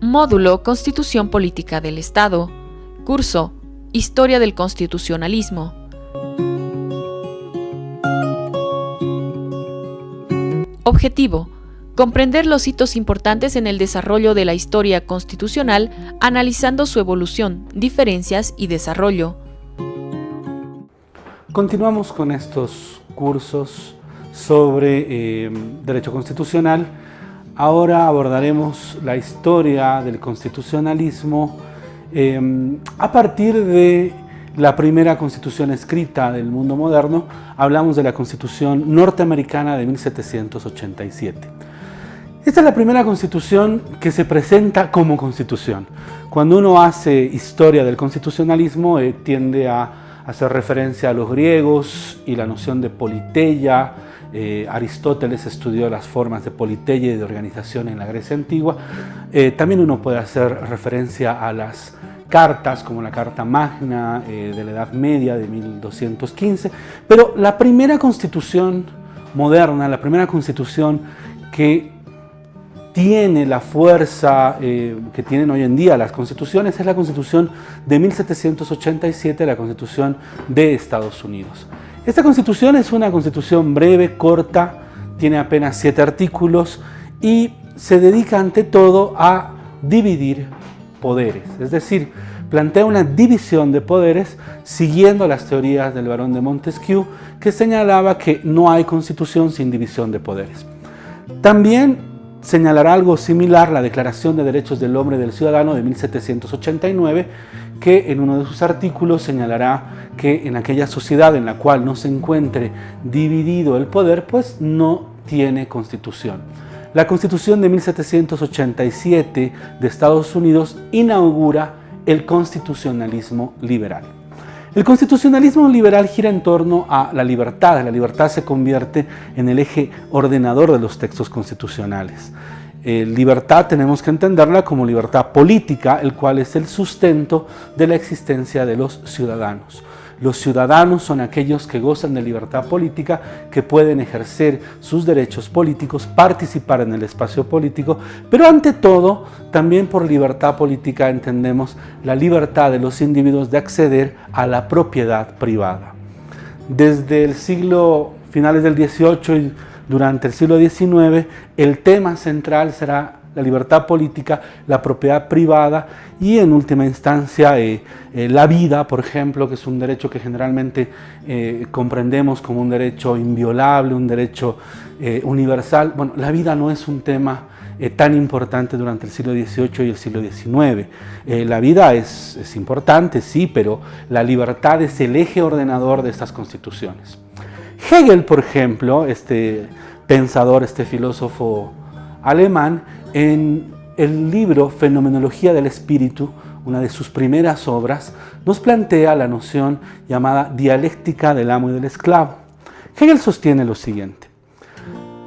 Módulo Constitución Política del Estado. Curso Historia del Constitucionalismo. Objetivo: comprender los hitos importantes en el desarrollo de la historia constitucional, analizando su evolución, diferencias y desarrollo. Continuamos con estos cursos sobre derecho constitucional. Ahora abordaremos la historia del constitucionalismo a partir de la primera constitución escrita del mundo moderno. Hablamos de la Constitución norteamericana de 1787. Esta es la primera constitución que se presenta como constitución. Cuando uno hace historia del constitucionalismo, tiende a hacer referencia a los griegos y la noción de politeia. Aristóteles estudió las formas de politeia y de organización en la Grecia antigua. También uno puede hacer referencia a las cartas, como la Carta Magna de la Edad Media de 1215, pero la primera constitución moderna, la primera constitución que tiene la fuerza que tienen hoy en día las constituciones es la Constitución de 1787, la Constitución de Estados Unidos. Esta constitución es una constitución breve, corta, tiene apenas 7 artículos y se dedica ante todo a dividir poderes, es decir, plantea una división de poderes siguiendo las teorías del barón de Montesquieu, que señalaba que no hay constitución sin división de poderes. También señalará algo similar la Declaración de Derechos del Hombre y del Ciudadano de 1789, que en uno de sus artículos señalará que en aquella sociedad en la cual no se encuentre dividido el poder, pues no tiene constitución. La Constitución de 1787 de Estados Unidos inaugura el constitucionalismo liberal. El constitucionalismo liberal gira en torno a la libertad. La libertad se convierte en el eje ordenador de los textos constitucionales. Libertad tenemos que entenderla como libertad política, el cual es el sustento de la existencia de los ciudadanos. Los ciudadanos son aquellos que gozan de libertad política, que pueden ejercer sus derechos políticos, participar en el espacio político, pero ante todo, también por libertad política entendemos la libertad de los individuos de acceder a la propiedad privada. Desde el finales del XVIII y durante el siglo XIX, el tema central será la libertad política, la propiedad privada y en última instancia la vida, por ejemplo, que es un derecho que generalmente comprendemos como un derecho inviolable, un derecho universal. Bueno, la vida no es un tema tan importante durante el siglo XVIII y el siglo XIX. La vida es importante, sí, pero la libertad es el eje ordenador de estas constituciones. Hegel, por ejemplo, este pensador, este filósofo alemán, en el libro Fenomenología del Espíritu, una de sus primeras obras, nos plantea la noción llamada dialéctica del amo y del esclavo. Hegel sostiene lo siguiente: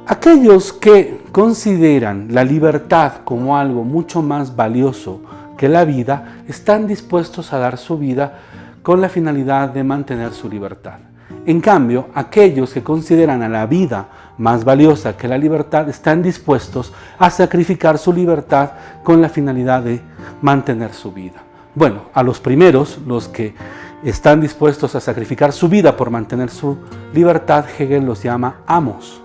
aquellos que consideran la libertad como algo mucho más valioso que la vida, están dispuestos a dar su vida con la finalidad de mantener su libertad. En cambio, aquellos que consideran a la vida más valiosa que la libertad están dispuestos a sacrificar su libertad con la finalidad de mantener su vida. Bueno, a los primeros, los que están dispuestos a sacrificar su vida por mantener su libertad, Hegel los llama amos.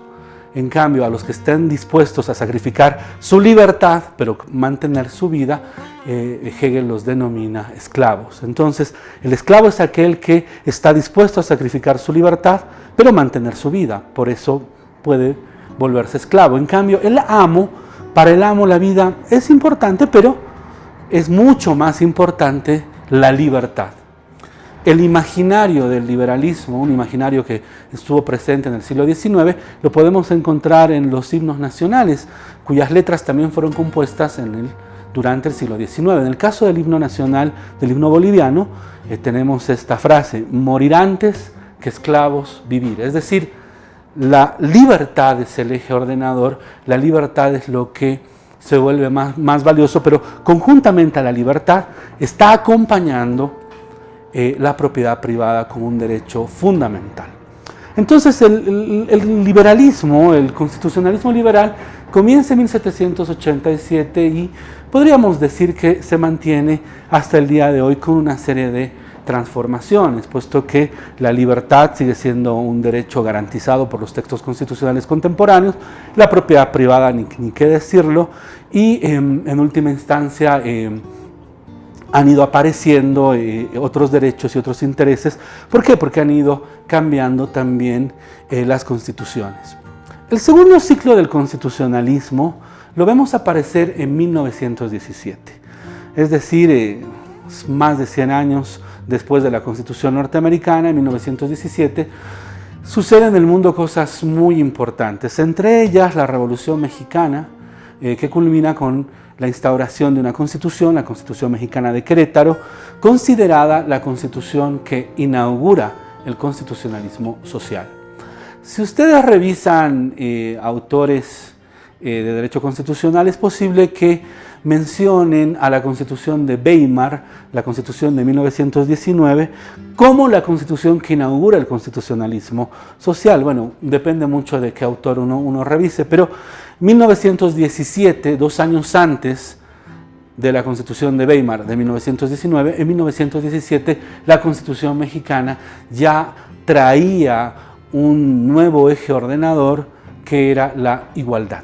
En cambio, a los que estén dispuestos a sacrificar su libertad, pero mantener su vida, Hegel los denomina esclavos. Entonces, el esclavo es aquel que está dispuesto a sacrificar su libertad, pero mantener su vida. Por eso puede volverse esclavo. En cambio, el amo, para el amo la vida es importante, pero es mucho más importante la libertad. El imaginario del liberalismo, un imaginario que estuvo presente en el siglo XIX, lo podemos encontrar en los himnos nacionales, cuyas letras también fueron compuestas durante el siglo XIX. En el caso del himno nacional, del himno boliviano, tenemos esta frase: morir antes que esclavos vivir. Es decir, la libertad es el eje ordenador, la libertad es lo que se vuelve más valioso, pero conjuntamente a la libertad está acompañando la propiedad privada como un derecho fundamental. Entonces el liberalismo, el constitucionalismo liberal, comienza en 1787 y podríamos decir que se mantiene hasta el día de hoy con una serie de transformaciones, puesto que la libertad sigue siendo un derecho garantizado por los textos constitucionales contemporáneos, la propiedad privada ni qué decirlo, y en última instancia han ido apareciendo otros derechos y otros intereses. ¿Por qué? Porque han ido cambiando también las constituciones. El segundo ciclo del constitucionalismo lo vemos aparecer en 1917, es decir, más de 100 años después de la Constitución norteamericana. En 1917 suceden en el mundo cosas muy importantes, entre ellas la Revolución Mexicana, que culmina con la instauración de una constitución, la Constitución Mexicana de Querétaro, considerada la constitución que inaugura el constitucionalismo social. Si ustedes revisan autores de derecho constitucional, es posible que mencionen a la Constitución de Weimar, la Constitución de 1919, como la constitución que inaugura el constitucionalismo social. Bueno, depende mucho de qué autor uno revise, pero 1917, 2 años antes de la Constitución de Weimar de 1919, en 1917 la Constitución mexicana ya traía un nuevo eje ordenador que era la igualdad.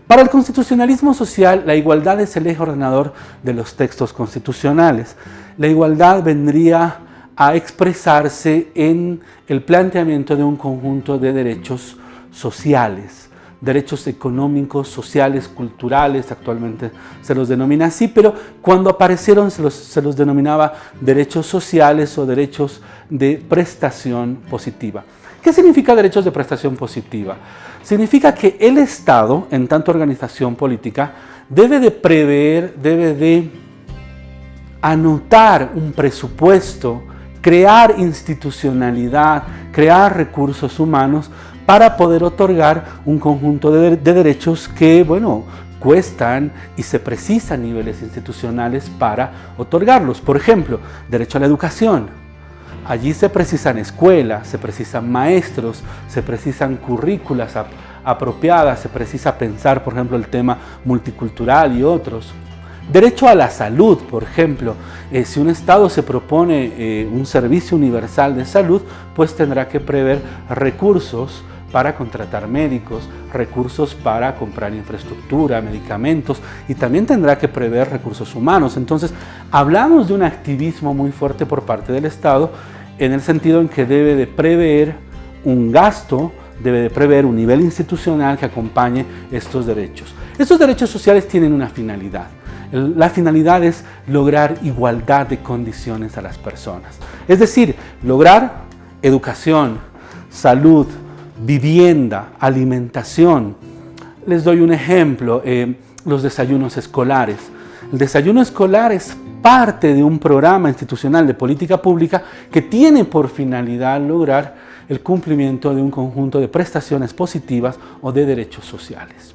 Para el constitucionalismo social, la igualdad es el eje ordenador de los textos constitucionales. La igualdad vendría a expresarse en el planteamiento de un conjunto de derechos sociales, derechos económicos, sociales, culturales, actualmente se los denomina así, pero cuando aparecieron se los denominaba derechos sociales o derechos de prestación positiva. ¿Qué significa derechos de prestación positiva? Significa que el Estado, en tanto organización política, debe de prever, debe de anotar un presupuesto, crear institucionalidad, crear recursos humanos para poder otorgar un conjunto de derechos que, bueno, cuestan y se precisan niveles institucionales para otorgarlos. Por ejemplo, derecho a la educación. Allí se precisan escuelas, se precisan maestros, se precisan currículas apropiadas, se precisa pensar, por ejemplo, el tema multicultural y otros. Derecho a la salud, por ejemplo. Si un Estado se propone un servicio universal de salud, pues tendrá que prever recursos para contratar médicos, recursos para comprar infraestructura, medicamentos, y también tendrá que prever recursos humanos. Entonces, hablamos de un activismo muy fuerte por parte del Estado, en el sentido en que debe de prever un gasto, debe de prever un nivel institucional que acompañe estos derechos. Estos derechos sociales tienen una finalidad. La finalidad es lograr igualdad de condiciones a las personas. Es decir, lograr educación, salud, vivienda, alimentación. Les doy un ejemplo, los desayunos escolares. El desayuno escolar es parte de un programa institucional de política pública que tiene por finalidad lograr el cumplimiento de un conjunto de prestaciones positivas o de derechos sociales.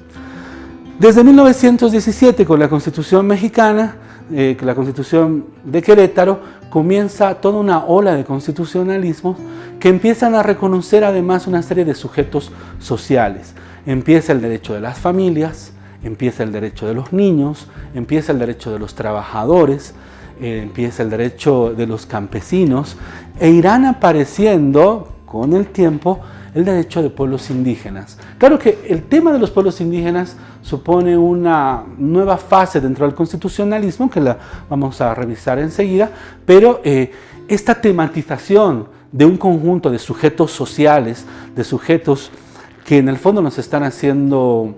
Desde 1917, con la Constitución mexicana, la Constitución de Querétaro, comienza toda una ola de constitucionalismos que empiezan a reconocer además una serie de sujetos sociales. Empieza el derecho de las familias, empieza el derecho de los niños, empieza el derecho de los trabajadores, empieza el derecho de los campesinos, e irán apareciendo con el tiempo el derecho de pueblos indígenas. Claro que el tema de los pueblos indígenas supone una nueva fase dentro del constitucionalismo, que la vamos a revisar enseguida, pero esta tematización de un conjunto de sujetos sociales, de sujetos que en el fondo nos están haciendo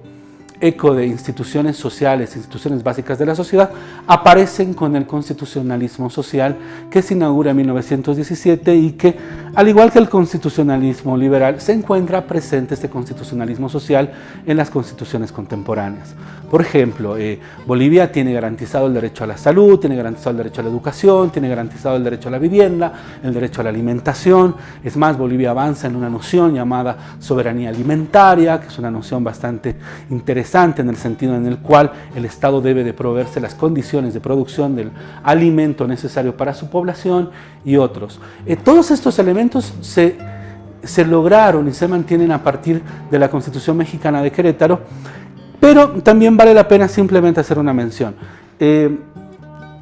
eco de instituciones sociales, instituciones básicas de la sociedad, aparecen con el constitucionalismo social que se inaugura en 1917 y que Al igual que el constitucionalismo liberal, se encuentra presente este constitucionalismo social en las constituciones contemporáneas. Por ejemplo, Bolivia tiene garantizado el derecho a la salud, tiene garantizado el derecho a la educación, tiene garantizado el derecho a la vivienda, el derecho a la alimentación. Es más, Bolivia avanza en una noción llamada soberanía alimentaria, que es una noción bastante interesante en el sentido en el cual el Estado debe de proveerse las condiciones de producción del alimento necesario para su población y otros. Todos estos elementos se lograron y se mantienen a partir de la Constitución Mexicana de Querétaro, pero también vale la pena simplemente hacer una mención.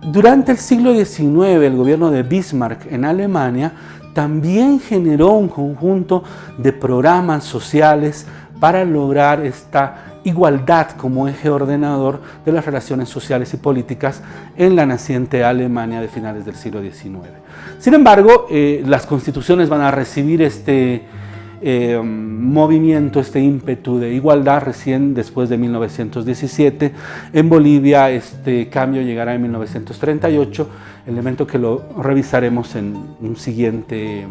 Durante el siglo XIX, el gobierno de Bismarck en Alemania también generó un conjunto de programas sociales para lograr esta igualdad como eje ordenador de las relaciones sociales y políticas en la naciente Alemania de finales del siglo XIX. Sin embargo, las constituciones van a recibir este movimiento, este ímpetu de igualdad recién después de 1917. En Bolivia este cambio llegará en 1938, elemento que lo revisaremos en un siguiente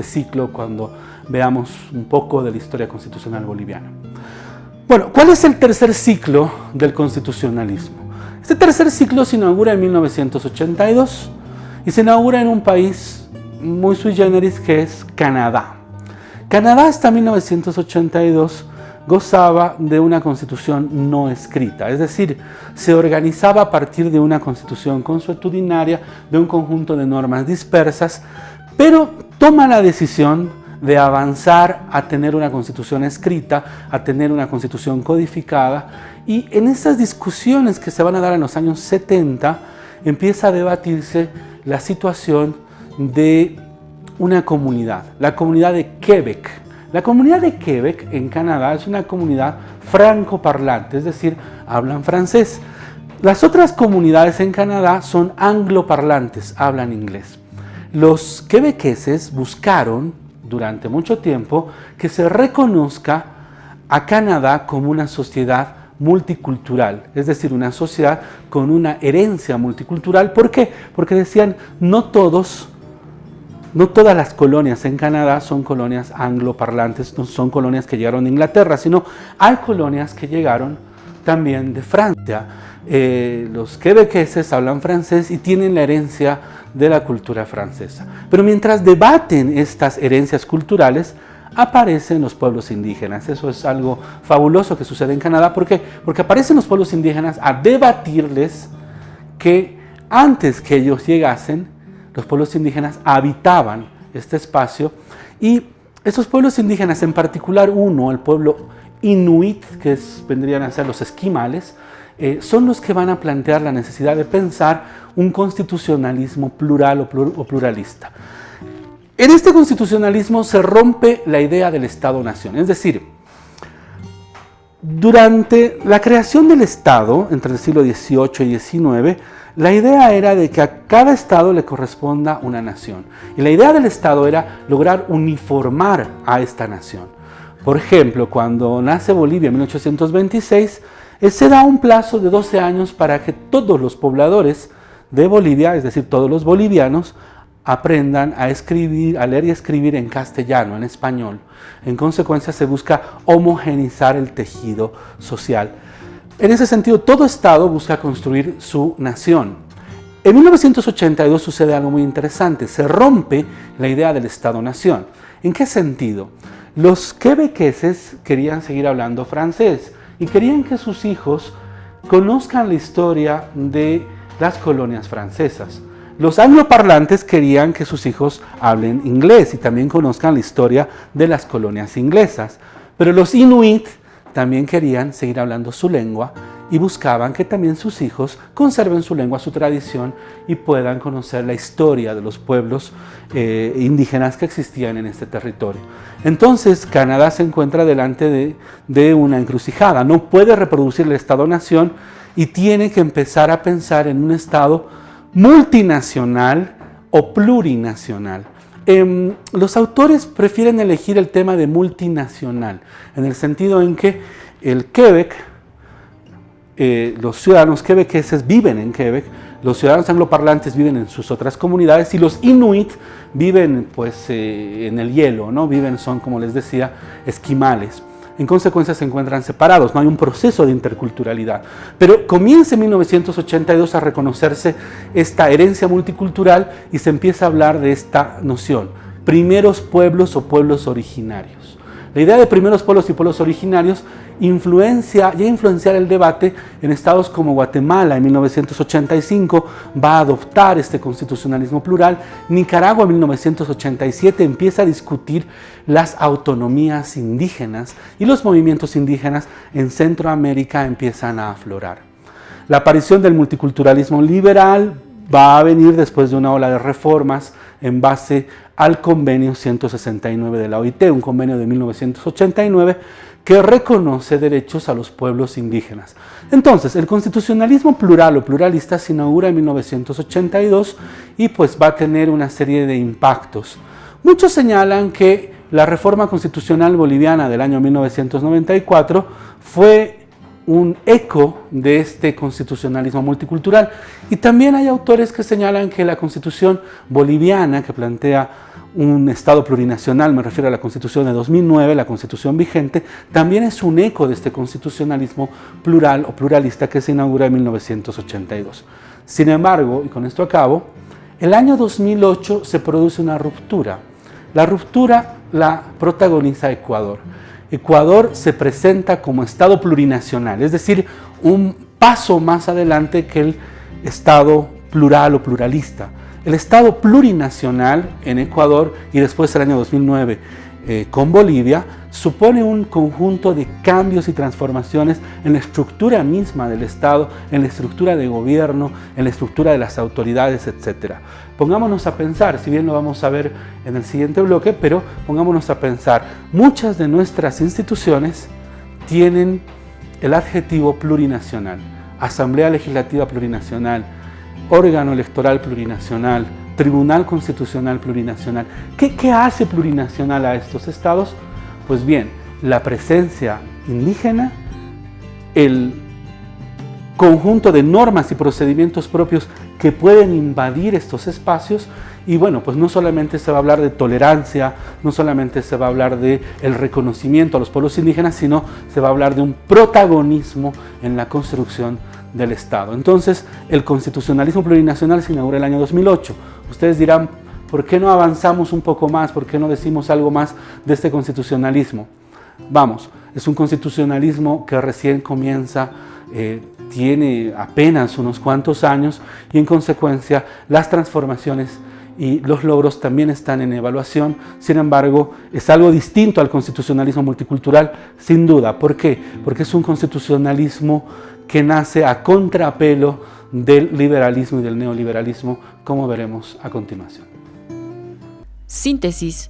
ciclo cuando veamos un poco de la historia constitucional boliviana. Bueno, ¿cuál es el tercer ciclo del constitucionalismo? Este tercer ciclo se inaugura en 1982 y se inaugura en un país muy sui generis que es Canadá. Canadá hasta 1982 gozaba de una constitución no escrita, es decir, se organizaba a partir de una constitución consuetudinaria, de un conjunto de normas dispersas, pero toma la decisión de avanzar a tener una constitución escrita, a tener una constitución codificada, y en esas discusiones que se van a dar en los años 70 empieza a debatirse la situación de una comunidad, la comunidad de Quebec. La comunidad de Quebec en Canadá es una comunidad francoparlante, es decir, hablan francés. Las otras comunidades en Canadá son angloparlantes, hablan inglés. Los quebequeses buscaron durante mucho tiempo que se reconozca a Canadá como una sociedad multicultural, es decir, una sociedad con una herencia multicultural. ¿Por qué? Porque decían, no todas las colonias en Canadá son colonias angloparlantes, no son colonias que llegaron de Inglaterra, sino hay colonias que llegaron también de Francia. Los quebequeses hablan francés y tienen la herencia de la cultura francesa. Pero mientras debaten estas herencias culturales, aparecen los pueblos indígenas. Eso es algo fabuloso que sucede en Canadá. ¿Por qué? Porque aparecen los pueblos indígenas a debatirles que antes que ellos llegasen, los pueblos indígenas habitaban este espacio, y estos pueblos indígenas, en particular uno, el pueblo inuit, que vendrían a ser los esquimales, son los que van a plantear la necesidad de pensar un constitucionalismo plural o pluralista. En este constitucionalismo se rompe la idea del Estado-Nación, es decir, durante la creación del Estado, entre el siglo XVIII y XIX, la idea era de que a cada Estado le corresponda una nación. Y la idea del Estado era lograr uniformar a esta nación. Por ejemplo, cuando nace Bolivia en 1826, se da un plazo de 12 años para que todos los pobladores de Bolivia, es decir, todos los bolivianos, aprendan a escribir, a leer y escribir en castellano, en español. En consecuencia, se busca homogeneizar el tejido social. En ese sentido, todo Estado busca construir su nación. En 1982 sucede algo muy interesante. Se rompe la idea del Estado-nación. ¿En qué sentido? Los quebequeses querían seguir hablando francés y querían que sus hijos conozcan la historia de las colonias francesas. Los angloparlantes querían que sus hijos hablen inglés y también conozcan la historia de las colonias inglesas. Pero los inuit también querían seguir hablando su lengua y buscaban que también sus hijos conserven su lengua, su tradición, y puedan conocer la historia de los pueblos indígenas que existían en este territorio. Entonces, Canadá se encuentra delante de una encrucijada. No puede reproducir el Estado-nación y tiene que empezar a pensar en un Estado multinacional o plurinacional. Los autores prefieren elegir el tema de multinacional, en el sentido en que el Quebec los ciudadanos quebequeses viven en Quebec, los ciudadanos angloparlantes viven en sus otras comunidades y los inuit viven pues, en el hielo, ¿no? Son, como les decía, esquimales. En consecuencia se encuentran separados, no hay un proceso de interculturalidad. Pero comienza en 1982 a reconocerse esta herencia multicultural y se empieza a hablar de esta noción, primeros pueblos o pueblos originarios. La idea de primeros pueblos y pueblos originarios influenciar el debate en estados como Guatemala en 1985 va a adoptar este constitucionalismo plural. Nicaragua en 1987 empieza a discutir las autonomías indígenas y los movimientos indígenas en Centroamérica empiezan a aflorar. La aparición del multiculturalismo liberal va a venir después de una ola de reformas en base al convenio 169 de la OIT, un convenio de 1989 que reconoce derechos a los pueblos indígenas. Entonces, el constitucionalismo plural o pluralista se inaugura en 1982 y pues va a tener una serie de impactos. Muchos señalan que la reforma constitucional boliviana del año 1994 fue un eco de este constitucionalismo multicultural. Y también hay autores que señalan que la constitución boliviana, que plantea un Estado plurinacional, me refiero a la constitución de 2009, la constitución vigente, también es un eco de este constitucionalismo plural o pluralista que se inaugura en 1982. Sin embargo, y con esto acabo, el año 2008 se produce una ruptura. La ruptura la protagoniza Ecuador. Ecuador se presenta como Estado plurinacional, es decir, un paso más adelante que el Estado plural o pluralista. El Estado plurinacional en Ecuador y después el año 2009 con Bolivia supone un conjunto de cambios y transformaciones en la estructura misma del Estado, en la estructura de gobierno, en la estructura de las autoridades, etc. Pongámonos a pensar, si bien lo vamos a ver en el siguiente bloque, pero pongámonos a pensar, muchas de nuestras instituciones tienen el adjetivo plurinacional, Asamblea Legislativa Plurinacional, órgano electoral plurinacional, Tribunal Constitucional Plurinacional. ¿Qué hace plurinacional a estos estados? Pues bien, la presencia indígena, el conjunto de normas y procedimientos propios que pueden invadir estos espacios y bueno, pues no solamente se va a hablar de tolerancia, no solamente se va a hablar de el reconocimiento a los pueblos indígenas, sino se va a hablar de un protagonismo en la construcción del Estado. Entonces, el constitucionalismo plurinacional se inaugura el año 2008. Ustedes dirán, ¿por qué no avanzamos un poco más? ¿Por qué no decimos algo más de este constitucionalismo? Vamos, es un constitucionalismo que recién comienza, tiene apenas unos cuantos años y en consecuencia las transformaciones y los logros también están en evaluación. Sin embargo, es algo distinto al constitucionalismo multicultural, sin duda. ¿Por qué? Porque es un constitucionalismo que nace a contrapelo del liberalismo y del neoliberalismo, como veremos a continuación. Síntesis.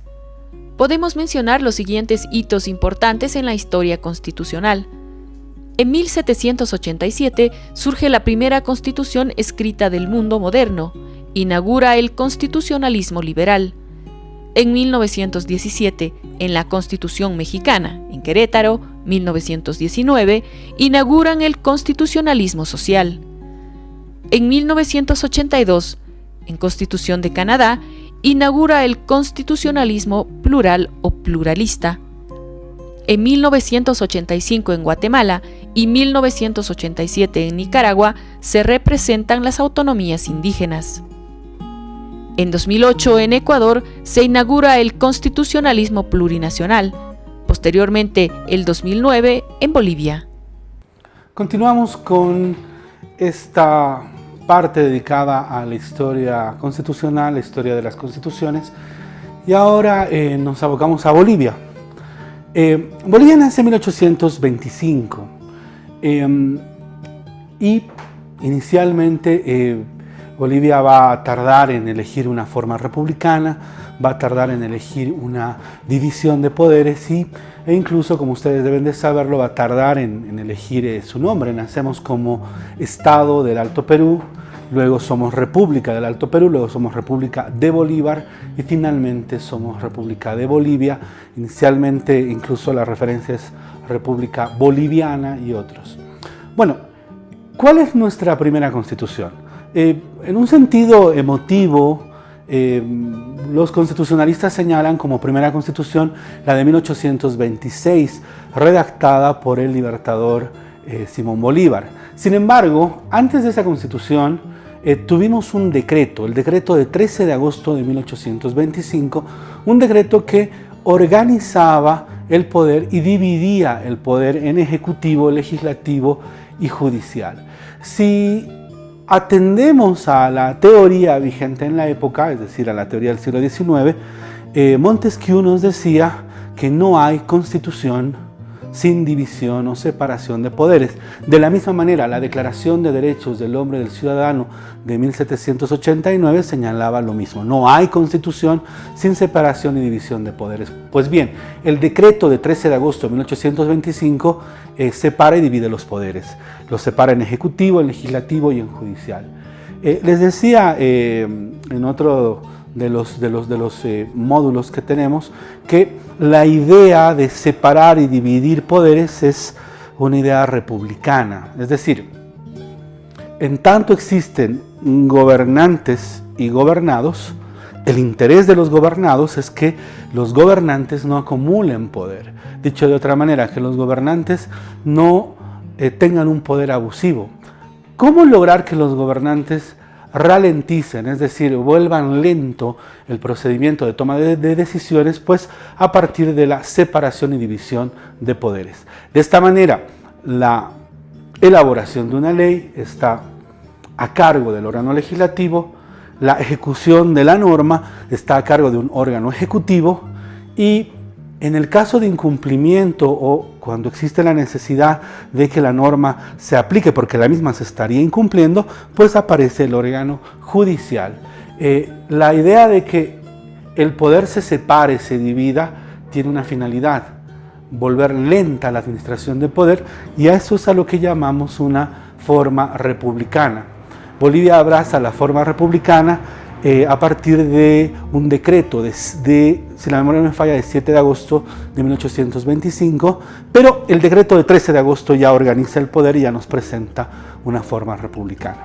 Podemos mencionar los siguientes hitos importantes en la historia constitucional. En 1787 surge la primera constitución escrita del mundo moderno, inaugura el constitucionalismo liberal. En 1917, en la Constitución Mexicana, en Querétaro, 1919, inauguran el constitucionalismo social. En 1982, en Constitución de Canadá, inaugura el constitucionalismo plural o pluralista. En 1985 en Guatemala y 1987 en Nicaragua se representan las autonomías indígenas. En 2008 en Ecuador se inaugura el constitucionalismo plurinacional, posteriormente el 2009 en Bolivia. Continuamos con esta parte dedicada a la historia constitucional, la historia de las constituciones, y ahora nos abocamos a Bolivia. Bolivia nace en 1825 y inicialmente Bolivia va a tardar en elegir una forma republicana, va a tardar en elegir una división de poderes e incluso, como ustedes deben de saberlo, va a tardar en elegir su nombre. Nacemos como Estado del Alto Perú, luego somos República del Alto Perú, luego somos República de Bolívar y finalmente somos República de Bolivia. Inicialmente incluso la referencia es República Boliviana y otros. Bueno, ¿Cuál es nuestra primera constitución? En un sentido emotivo, los constitucionalistas señalan como primera constitución la de 1826, redactada por el libertador Simón Bolívar. Sin embargo, antes de esa constitución tuvimos un decreto, el decreto de 13 de agosto de 1825, un decreto que organizaba el poder y dividía el poder en ejecutivo, legislativo y judicial. Si atendemos a la teoría vigente en la época, es decir, a la teoría del siglo XIX, Montesquieu nos decía que no hay constitución sin división o separación de poderes. De la misma manera, la Declaración de Derechos del Hombre y del Ciudadano de 1789 señalaba lo mismo. No hay constitución sin separación y división de poderes. Pues bien, el decreto de 13 de agosto de 1825 separa y divide los poderes. Los separa en ejecutivo, en legislativo y en judicial. Les decía en otro de los módulos que tenemos que la idea de separar y dividir poderes es una idea republicana. Es decir, en tanto existen gobernantes y gobernados, el interés de los gobernados es que los gobernantes no acumulen poder. Dicho de otra manera, que los gobernantes no tengan un poder abusivo. ¿Cómo lograr que los gobernantes ralenticen, es decir, vuelvan lento el procedimiento de toma de decisiones? Pues a partir de la separación y división de poderes. De esta manera, la elaboración de una ley está a cargo del órgano legislativo, la ejecución de la norma está a cargo de un órgano ejecutivo y en el caso de incumplimiento o cuando existe la necesidad de que la norma se aplique porque la misma se estaría incumpliendo, pues aparece el órgano judicial. La idea de que el poder se separe, se divida, tiene una finalidad: volver lenta la administración de poder, y a eso es a lo que llamamos una forma republicana. Bolivia abraza la forma republicana a partir de un decreto si la memoria no me falla, de 7 de agosto de 1825, pero el decreto de 13 de agosto ya organiza el poder y ya nos presenta una forma republicana.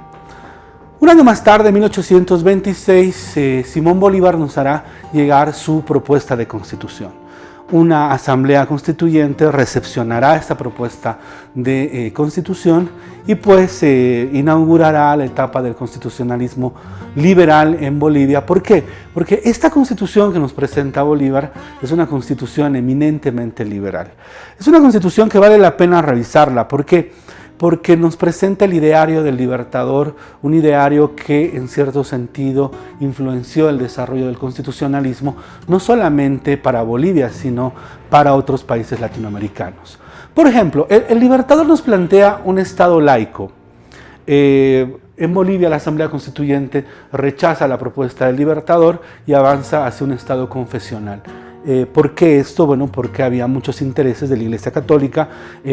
Un año más tarde, en 1826, Simón Bolívar nos hará llegar su propuesta de constitución. Una asamblea constituyente recepcionará esta propuesta de constitución y pues inaugurará la etapa del constitucionalismo liberal en Bolivia. ¿Por qué? Porque esta constitución que nos presenta Bolívar es una constitución eminentemente liberal. Es una constitución que vale la pena revisarla. ¿Por qué? Porque nos presenta el ideario del Libertador, un ideario que en cierto sentido influenció el desarrollo del constitucionalismo, no solamente para Bolivia, sino para otros países latinoamericanos. Por ejemplo, el Libertador nos plantea un Estado laico. En Bolivia la Asamblea Constituyente rechaza la propuesta del Libertador y avanza hacia un Estado confesional. ¿Por qué esto? Bueno, porque había muchos intereses de la Iglesia Católica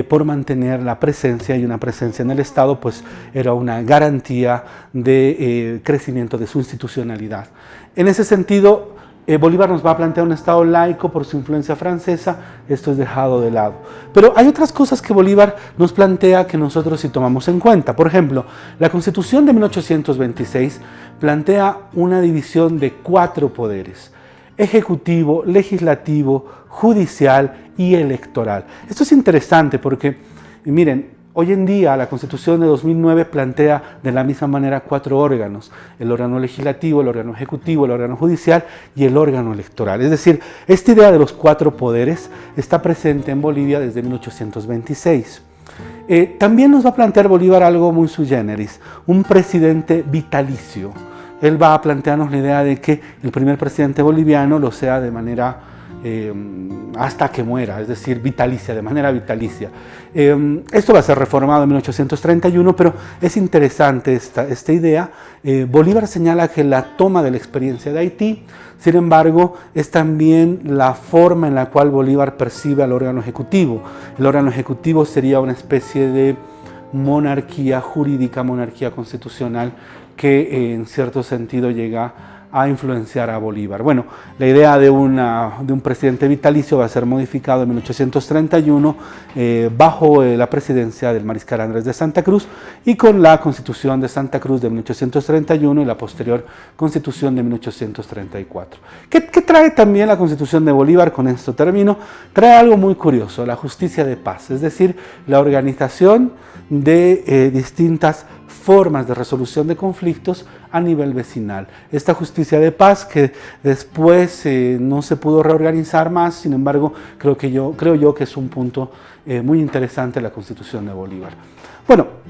por mantener la presencia, y una presencia en el Estado pues era una garantía de crecimiento de su institucionalidad. En ese sentido, Bolívar nos va a plantear un Estado laico por su influencia francesa. Esto es dejado de lado. Pero hay otras cosas que Bolívar nos plantea que nosotros sí tomamos en cuenta. Por ejemplo, la Constitución de 1826 plantea una división de 4 poderes: ejecutivo, legislativo, judicial y electoral. Esto es interesante porque, miren, hoy en día la Constitución de 2009 plantea de la misma manera 4 órganos: el órgano legislativo, el órgano ejecutivo, el órgano judicial y el órgano electoral. Es decir, esta idea de los 4 poderes está presente en Bolivia desde 1826. También nos va a plantear Bolívar algo muy sui generis: un presidente vitalicio. Él va a plantearnos la idea de que el primer presidente boliviano lo sea de manera hasta que muera, es decir, vitalicia, de manera vitalicia. Esto va a ser reformado en 1831, pero es interesante esta idea. Bolívar señala que la toma de la experiencia de Haití, sin embargo, es también la forma en la cual Bolívar percibe al órgano ejecutivo. El órgano ejecutivo sería una especie de monarquía jurídica, monarquía constitucional, que en cierto sentido llega a influenciar a Bolívar. Bueno, la idea de un presidente vitalicio va a ser modificado en 1831 bajo la presidencia del mariscal Andrés de Santa Cruz y con la Constitución de Santa Cruz de 1831 y la posterior Constitución de 1834. ¿Qué trae también la Constitución de Bolívar? Con esto termino. Trae algo muy curioso, la justicia de paz, es decir, la organización de distintas formas de resolución de conflictos a nivel vecinal. Esta justicia de paz que después no se pudo reorganizar más, sin embargo, creo yo que es un punto muy interesante de la Constitución de Bolívar. Bueno,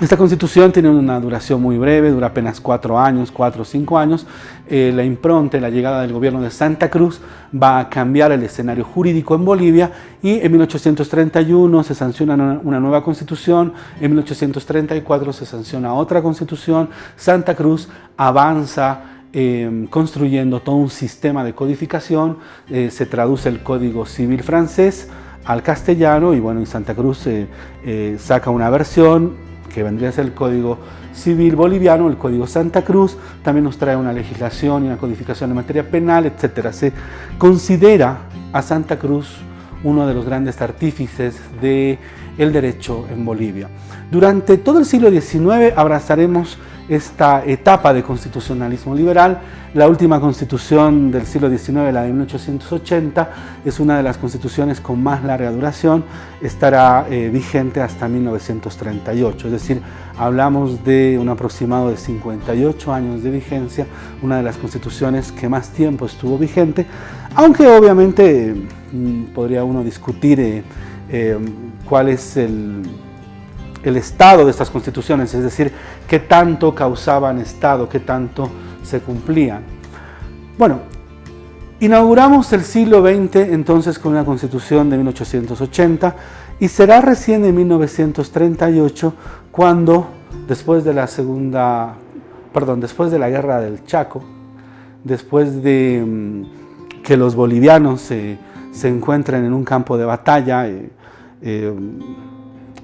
esta Constitución tiene una duración muy breve, dura apenas 4 o 5 años. La impronta, la llegada del gobierno de Santa Cruz va a cambiar el escenario jurídico en Bolivia y en 1831 se sanciona una nueva Constitución, en 1834 se sanciona otra Constitución. Santa Cruz avanza construyendo todo un sistema de codificación, se traduce el Código Civil francés al castellano y bueno, en Santa Cruz saca una versión que vendría a ser el Código Civil Boliviano, el Código Santa Cruz, también nos trae una legislación y una codificación en materia penal, etc. Se considera a Santa Cruz uno de los grandes artífices del derecho en Bolivia. Durante todo el siglo XIX abrazaremos esta etapa de constitucionalismo liberal. La última constitución del siglo XIX, la de 1880, es una de las constituciones con más larga duración, estará vigente hasta 1938, es decir, hablamos de un aproximado de 58 años de vigencia, una de las constituciones que más tiempo estuvo vigente, aunque obviamente podría uno discutir cuál es el estado de estas constituciones, es decir, qué tanto causaban estado, qué tanto se cumplían. Bueno, inauguramos el siglo XX entonces con una constitución de 1880 y será recién en 1938 cuando, después de la Guerra del Chaco, después de que los bolivianos se encuentren en un campo de batalla,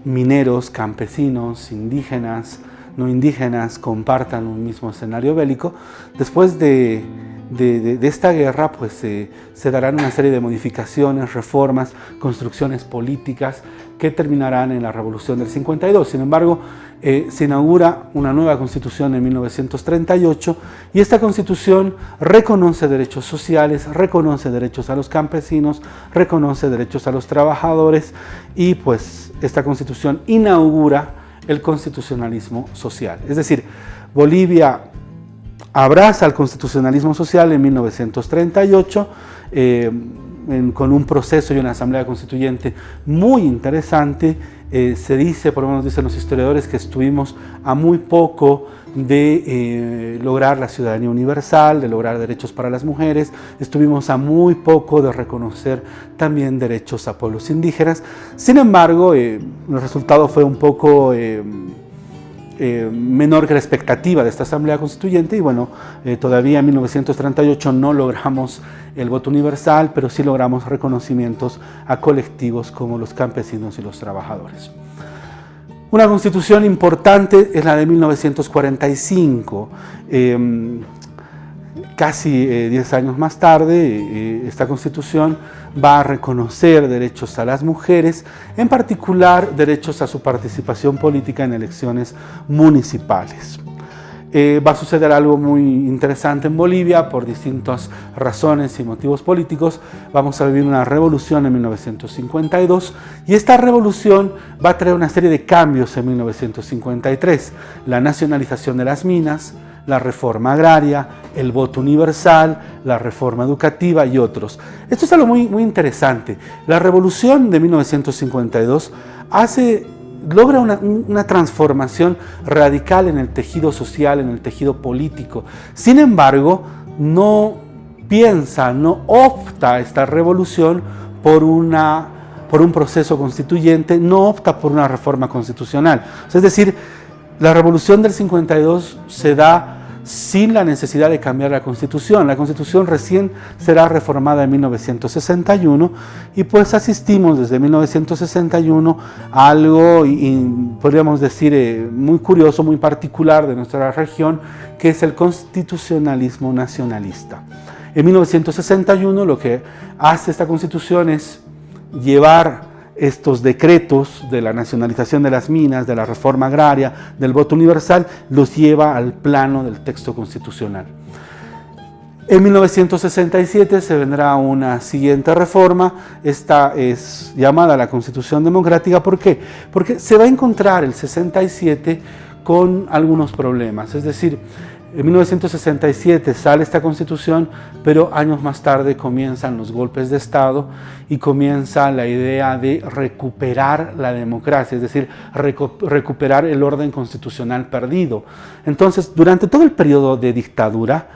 mineros, campesinos, indígenas, no indígenas compartan un mismo escenario bélico. Después de esta guerra pues se darán una serie de modificaciones, reformas, construcciones políticas que terminarán en la Revolución del 52. Sin embargo, se inaugura una nueva constitución en 1938 y esta constitución reconoce derechos sociales, reconoce derechos a los campesinos, reconoce derechos a los trabajadores y pues esta constitución inaugura el constitucionalismo social. Es decir, Bolivia abraza el constitucionalismo social en 1938 con un proceso y una asamblea constituyente muy interesante. Se dice, por lo menos dicen los historiadores, que estuvimos a muy poco de lograr la ciudadanía universal, de lograr derechos para las mujeres, estuvimos a muy poco de reconocer también derechos a pueblos indígenas. Sin embargo, el resultado fue un poco menor que la expectativa de esta Asamblea Constituyente y bueno, todavía en 1938 no logramos el voto universal, pero sí logramos reconocimientos a colectivos como los campesinos y los trabajadores. Una constitución importante es la de 1945. Casi 10 años más tarde, esta constitución va a reconocer derechos a las mujeres, en particular derechos a su participación política en elecciones municipales. Va a suceder algo muy interesante en Bolivia por distintas razones y motivos políticos. Vamos a vivir una revolución en 1952 y esta revolución va a traer una serie de cambios en 1953. La nacionalización de las minas, la reforma agraria, el voto universal, la reforma educativa y otros. Esto es algo muy interesante. La revolución de 1952 logra una transformación radical en el tejido social, en el tejido político. Sin embargo, no opta esta revolución por un proceso constituyente, no opta por una reforma constitucional. Es decir, la revolución del 52 se da sin la necesidad de cambiar la Constitución. La Constitución recién será reformada en 1961 y pues asistimos desde 1961 a algo, podríamos decir, muy curioso, muy particular de nuestra región, que es el constitucionalismo nacionalista. En 1961 lo que hace esta Constitución es llevar estos decretos de la nacionalización de las minas, de la reforma agraria, del voto universal, los lleva al plano del texto constitucional. En 1967 se vendrá una siguiente reforma, esta es llamada la Constitución Democrática. ¿Por qué? Porque se va a encontrar el 67 con algunos problemas, es decir, en 1967 sale esta Constitución, pero años más tarde comienzan los golpes de Estado y comienza la idea de recuperar la democracia, es decir, recuperar el orden constitucional perdido. Entonces, durante todo el periodo de dictadura,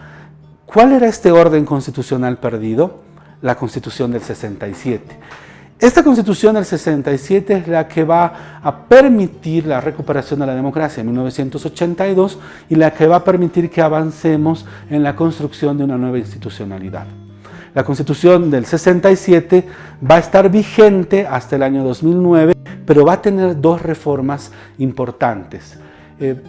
¿cuál era este orden constitucional perdido? La Constitución del 67. Esta Constitución del 67 es la que va a permitir la recuperación de la democracia en 1982 y la que va a permitir que avancemos en la construcción de una nueva institucionalidad. La Constitución del 67 va a estar vigente hasta el año 2009, pero va a tener dos reformas importantes.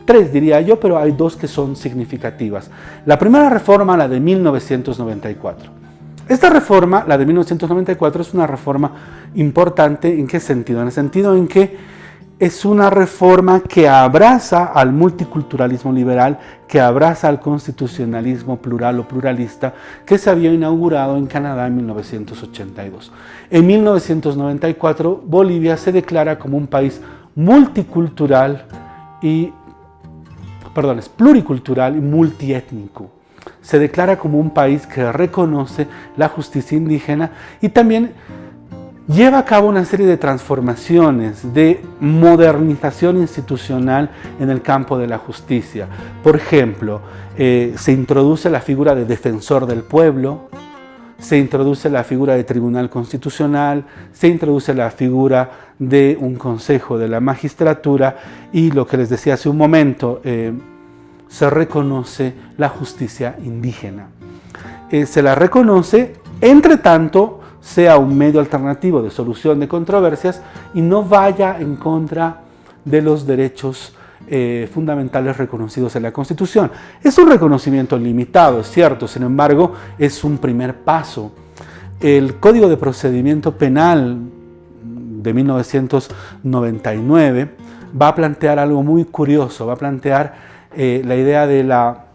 Tres diría yo, pero hay dos que son significativas. La primera reforma, la de 1994. Esta reforma, la de 1994, es una reforma importante. ¿En qué sentido? En el sentido en que es una reforma que abraza al multiculturalismo liberal, que abraza al constitucionalismo plural o pluralista que se había inaugurado en Canadá en 1982. En 1994, Bolivia se declara como un país pluricultural y multiétnico. Se declara como un país que reconoce la justicia indígena y también lleva a cabo una serie de transformaciones, de modernización institucional en el campo de la justicia. Por ejemplo, se introduce la figura de defensor del pueblo, se introduce la figura de tribunal constitucional, se introduce la figura de un consejo de la magistratura y lo que les decía hace un momento, se reconoce la justicia indígena. Se la reconoce, entre tanto, sea un medio alternativo de solución de controversias y no vaya en contra de los derechos fundamentales reconocidos en la Constitución. Es un reconocimiento limitado, es cierto, sin embargo, es un primer paso. El Código de Procedimiento Penal de 1999 va a plantear algo muy curioso, va a plantear la idea de la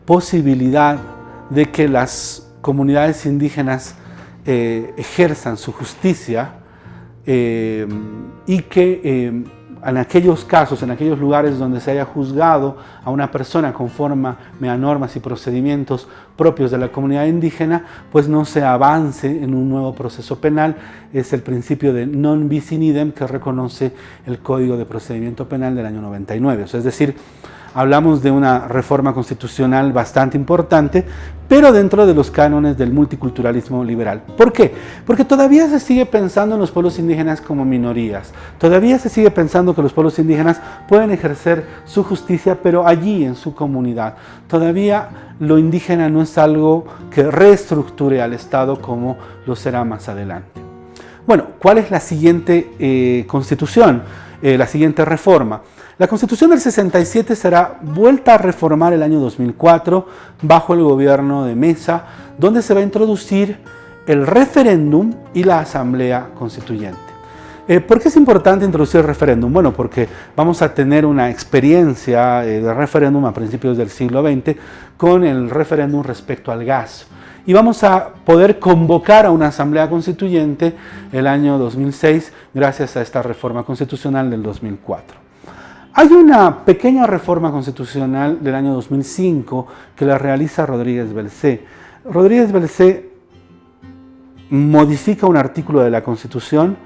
posibilidad de que las comunidades indígenas ejerzan su justicia y que en aquellos casos, en aquellos lugares donde se haya juzgado a una persona conforme a normas y procedimientos propios de la comunidad indígena, pues no se avance en un nuevo proceso penal. Es el principio de non bis in idem que reconoce el Código de Procedimiento Penal del año 99. O sea, es decir, hablamos de una reforma constitucional bastante importante, pero dentro de los cánones del multiculturalismo liberal. ¿Por qué? Porque todavía se sigue pensando en los pueblos indígenas como minorías. Todavía se sigue pensando que los pueblos indígenas pueden ejercer su justicia, pero allí en su comunidad. Todavía lo indígena no es algo que reestructure al Estado como lo será más adelante. Bueno, ¿cuál es la siguiente constitución? La siguiente reforma. La Constitución del 67 será vuelta a reformar el año 2004 bajo el gobierno de Mesa, donde se va a introducir el referéndum y la Asamblea Constituyente. ¿Por qué es importante introducir el referéndum? Bueno, porque vamos a tener una experiencia de referéndum a principios del siglo XX con el referéndum respecto al gas. Y vamos a poder convocar a una Asamblea Constituyente el año 2006 gracias a esta reforma constitucional del 2004. Hay una pequeña reforma constitucional del año 2005 que la realiza Rodríguez Belcé. Rodríguez Belcé modifica un artículo de la Constitución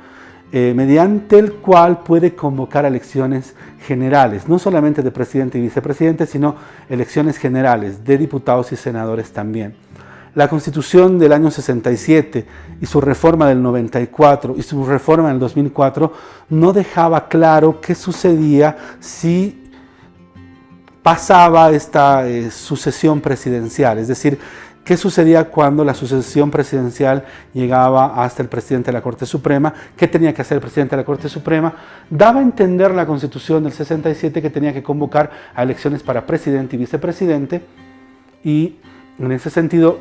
mediante el cual puede convocar elecciones generales, no solamente de presidente y vicepresidente, sino elecciones generales de diputados y senadores también. La Constitución del año 67 y su reforma del 94 y su reforma del 2004 no dejaba claro qué sucedía si pasaba esta sucesión presidencial, es decir, qué sucedía cuando la sucesión presidencial llegaba hasta el presidente de la Corte Suprema, qué tenía que hacer el presidente de la Corte Suprema. Daba a entender la Constitución del 67 que tenía que convocar a elecciones para presidente y vicepresidente, y en ese sentido,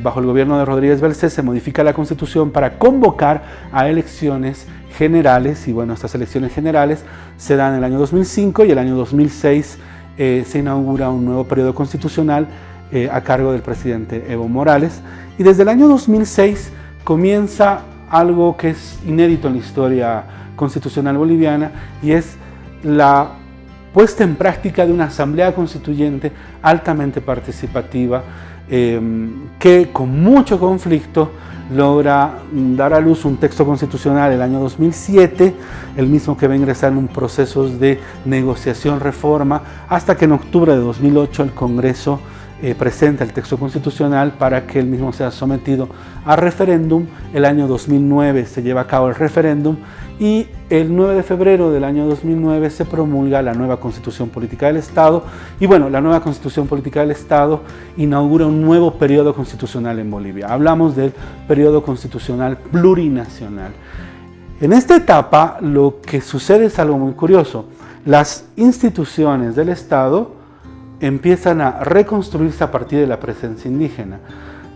bajo el gobierno de Rodríguez Belcé, se modifica la Constitución para convocar a elecciones generales, y bueno, estas elecciones generales se dan en el año 2005 y el año 2006 se inaugura un nuevo periodo constitucional a cargo del presidente Evo Morales, y desde el año 2006 comienza algo que es inédito en la historia constitucional boliviana, y es la puesta en práctica de una asamblea constituyente altamente participativa, que con mucho conflicto logra dar a luz un texto constitucional el año 2007, el mismo que va a ingresar en un proceso de negociación reforma, hasta que en octubre de 2008 el Congreso presenta el texto constitucional para que el mismo sea sometido a referéndum. El año 2009 se lleva a cabo el referéndum, y el 9 de febrero del año 2009 se promulga la nueva Constitución Política del Estado, y bueno, la nueva Constitución Política del Estado inaugura un nuevo periodo constitucional en Bolivia. Hablamos del periodo constitucional plurinacional. En esta etapa lo que sucede es algo muy curioso. Las instituciones del Estado empiezan a reconstruirse a partir de la presencia indígena.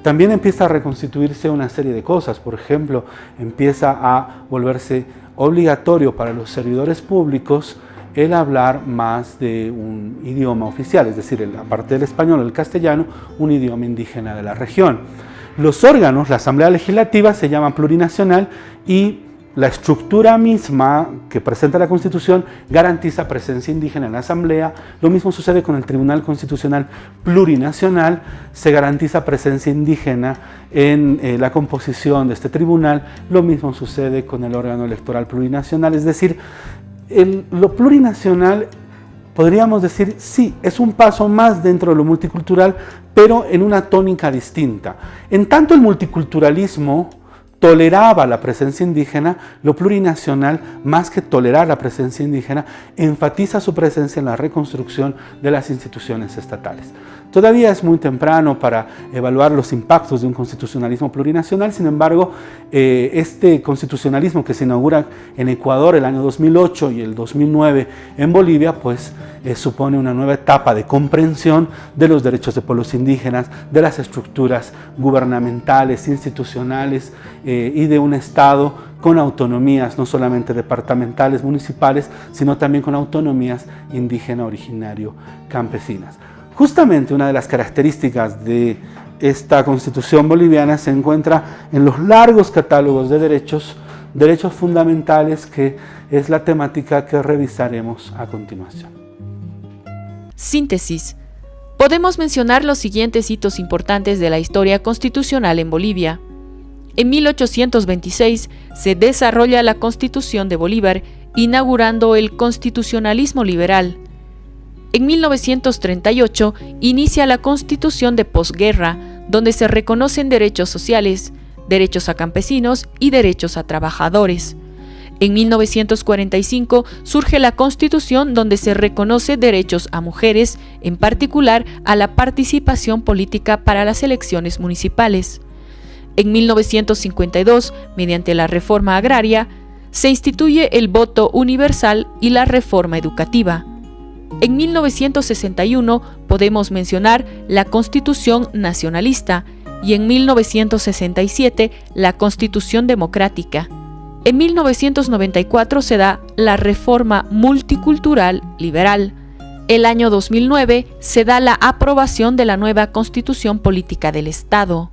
También empieza a reconstituirse una serie de cosas. Por ejemplo, empieza a volverse obligatorio para los servidores públicos el hablar más de un idioma oficial, es decir, aparte del español o el castellano, un idioma indígena de la región. Los órganos, la Asamblea Legislativa, se llama plurinacional, y la estructura misma que presenta la Constitución garantiza presencia indígena en la Asamblea. Lo mismo sucede con el Tribunal Constitucional Plurinacional, se garantiza presencia indígena en la composición de este tribunal. Lo mismo sucede con el órgano electoral plurinacional, es decir, lo plurinacional, podríamos decir, sí, es un paso más dentro de lo multicultural, pero en una tónica distinta. En tanto el multiculturalismo toleraba la presencia indígena, lo plurinacional, más que tolerar la presencia indígena, enfatiza su presencia en la reconstrucción de las instituciones estatales. Todavía es muy temprano para evaluar los impactos de un constitucionalismo plurinacional. Sin embargo, este constitucionalismo que se inaugura en Ecuador el año 2008 y el 2009 en Bolivia, pues supone una nueva etapa de comprensión de los derechos de pueblos indígenas, de las estructuras gubernamentales, institucionales y de un Estado con autonomías no solamente departamentales, municipales, sino también con autonomías indígena, originario, campesinas. Justamente una de las características de esta Constitución boliviana se encuentra en los largos catálogos de derechos fundamentales, que es la temática que revisaremos a continuación. Síntesis. Podemos mencionar los siguientes hitos importantes de la historia constitucional en Bolivia. En 1826 se desarrolla la Constitución de Bolívar, inaugurando el constitucionalismo liberal. En 1938 inicia la Constitución de posguerra, donde se reconocen derechos sociales, derechos a campesinos y derechos a trabajadores. En 1945 surge la Constitución, donde se reconoce derechos a mujeres, en particular a la participación política para las elecciones municipales. En 1952, mediante la reforma agraria, se instituye el voto universal y la reforma educativa. En 1961 podemos mencionar la Constitución nacionalista y en 1967 la Constitución democrática. En 1994 se da la reforma multicultural liberal. El año 2009 se da la aprobación de la nueva Constitución Política del Estado.